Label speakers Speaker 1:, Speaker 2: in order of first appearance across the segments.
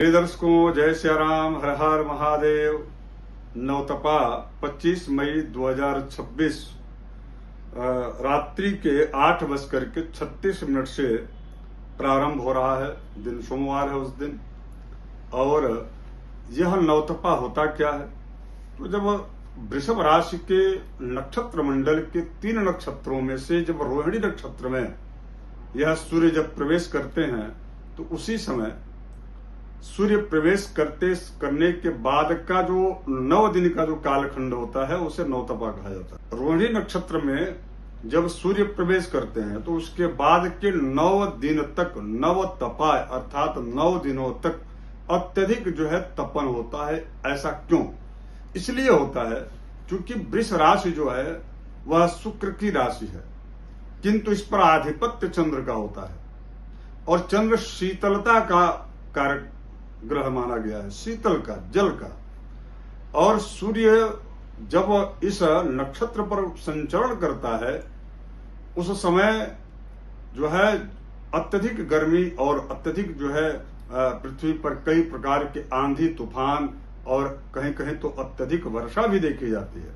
Speaker 1: प्रिय दर्शकों, जय श्री राम, हर हर महादेव। नवतपा 25 मई 2026 रात्रि के 8:36 से प्रारंभ हो रहा है। दिन सोमवार है उस दिन। और यह नवतपा होता क्या है? तो जब वृषभ राशि के नक्षत्र मंडल के 3 नक्षत्रों में से जब रोहिणी नक्षत्र में यह सूर्य जब प्रवेश करते हैं तो उसी समय सूर्य प्रवेश करने के बाद का जो 9 दिन का जो कालखंड होता है उसे नवतपा कहा जाता है। रोहिणी नक्षत्र में जब सूर्य प्रवेश करते हैं तो उसके बाद के 9 दिन तक नवतपा अर्थात 9 दिनों तक अत्यधिक जो है तपन होता है। ऐसा क्यों? इसलिए होता है क्योंकि वृष राशि जो है वह शुक्र की राशि है, किंतु इस पर आधिपत्य चंद्र का होता है और चंद्र शीतलता का कारक ग्रह माना गया है, शीतल का, जल का। और सूर्य जब इस नक्षत्र पर संचरण करता है उस समय जो है अत्यधिक गर्मी और अत्यधिक जो है पृथ्वी पर कई प्रकार के आंधी तूफान और कहीं कहीं तो अत्यधिक वर्षा भी देखी जाती है।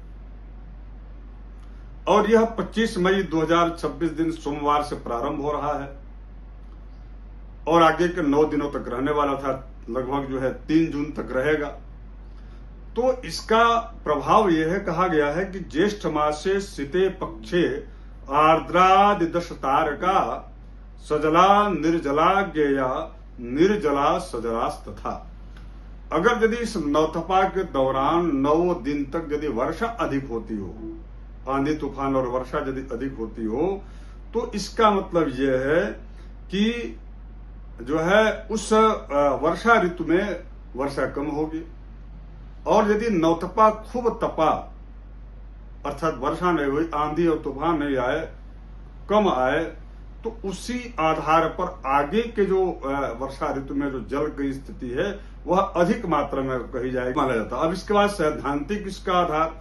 Speaker 1: और यह 25 मई 2026 दिन सोमवार से प्रारंभ हो रहा है और आगे के 9 दिनों तक रहने वाला था, लगभग जो है 3 जून तक रहेगा। तो इसका प्रभाव यह है, कहा गया है कि ज्येष्ठ मासे शीते पक्षे आर्द्रादि 10 तारका सजला निर्जला ज्ञेया निर्जला सजलास्तथा। अगर यदि इस नवतपा के दौरान 9 दिन तक यदि वर्षा अधिक होती हो, आंधी तूफान और वर्षा यदि अधिक होती हो, तो इसका मतलब यह है कि जो है उस वर्षा ऋतु में वर्षा कम होगी। और यदि नवतपा खूब तपा अर्थात वर्षा नहीं हुई, आंधी और तूफान नहीं आए, कम आए, तो उसी आधार पर आगे के जो वर्षा ऋतु में जो जल की स्थिति है वह अधिक मात्रा में कही जाएगी, माना जाता है। अब इसके बाद सैद्धांतिक इसका आधार,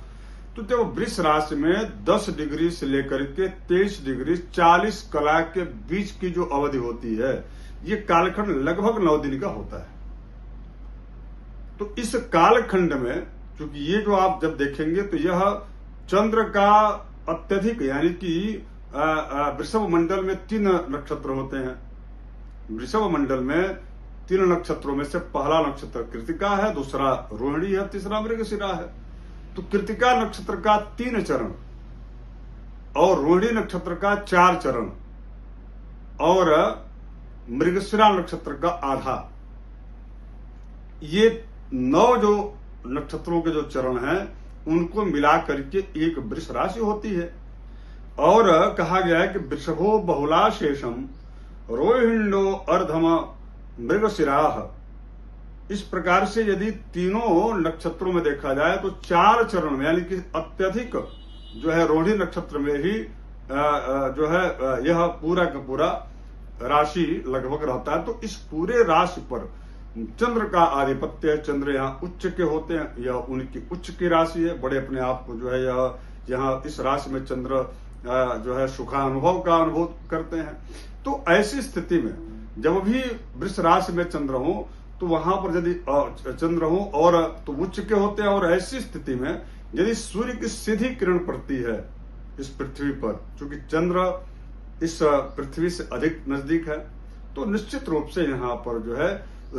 Speaker 1: तो जब वृष राशि में 10 डिग्री से लेकर के 23 डिग्री 40 कला के बीच की जो अवधि होती है, ये कालखंड लगभग 9 दिन का होता है। तो इस कालखंड में चूंकि ये जो आप जब देखेंगे तो यह चंद्र का अत्यधिक, यानी कि वृषभ मंडल में 3 नक्षत्र होते हैं। वृषभ मंडल में 3 नक्षत्रों में से पहला नक्षत्र कृतिका है, दूसरा रोहिणी है, तीसरा मृगशिरा है। तो कृतिका नक्षत्र का 3 चरण और रोहिणी नक्षत्र का 4 चरण और मृगशिरा नक्षत्र का आधा, ये 9 जो नक्षत्रों के जो चरण हैं उनको मिला करके एक वृष राशि होती है। और कहा गया है कि वृषभो बहुलाशेषम रोहिण्यो अर्धम मृगशिराः। इस प्रकार से यदि तीनों नक्षत्रों में देखा जाए तो 4 चरण में, यानी कि अत्यधिक जो है रोहिणी नक्षत्र में ही जो है यह पूरा का पूरा राशि लगभग रहता है। तो इस पूरे राशि पर चंद्र का आधिपत्य है। चंद्र यहाँ उच्च के होते हैं, यह उनकी उच्च की राशि है। बड़े अपने आप को जो है यह यहाँ इस राशि में चंद्र जो है सुखानुभव का अनुभव करते हैं। तो ऐसी स्थिति में जब भी वृष राशि में चंद्र हो तो वहां पर यदि चंद्र हो और तो उच्च के होते हैं, और ऐसी स्थिति में यदि सूर्य की सीधी किरण पड़ती है इस पृथ्वी पर, क्योंकि चंद्र इस पृथ्वी से अधिक नजदीक है, तो निश्चित रूप से यहाँ पर जो है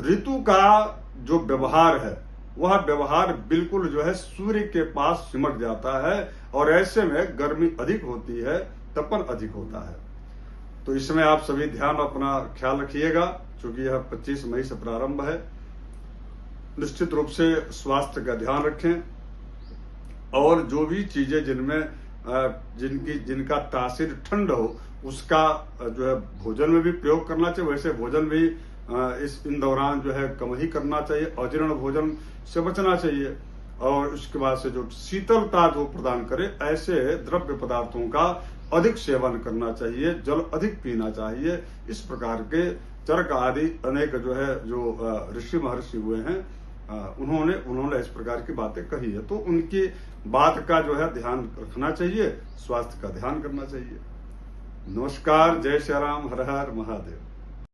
Speaker 1: ऋतु का जो व्यवहार है वह व्यवहार बिल्कुल जो है सूर्य के पास सिमट जाता है और ऐसे में गर्मी अधिक होती है, तपन अधिक होता है। तो इसमें आप सभी ध्यान अपना ख्याल रखिएगा, क्योंकि यह 25 मई से प्रारंभ है। निश्चित रूप से स्वास्थ्य का ध्यान रखें और जो भी चीजें जिनमें जिनका तासीर ठंड हो उसका जो है भोजन में भी प्रयोग करना चाहिए। वैसे भोजन भी इन दौरान जो है कम ही करना चाहिए, अजीर्ण भोजन से बचना चाहिए। और उसके बाद से जो शीतलता जो प्रदान करे ऐसे द्रव्य पदार्थों का अधिक सेवन करना चाहिए, जल अधिक पीना चाहिए। इस प्रकार के चरक आदि अनेक जो है जो ऋषि महर्षि हुए हैं उन्होंने इस प्रकार की बातें कही है। तो उनकी बात का जो है ध्यान रखना चाहिए, स्वास्थ्य का ध्यान करना चाहिए। नमस्कार, जय श्री राम, हर हर महादेव।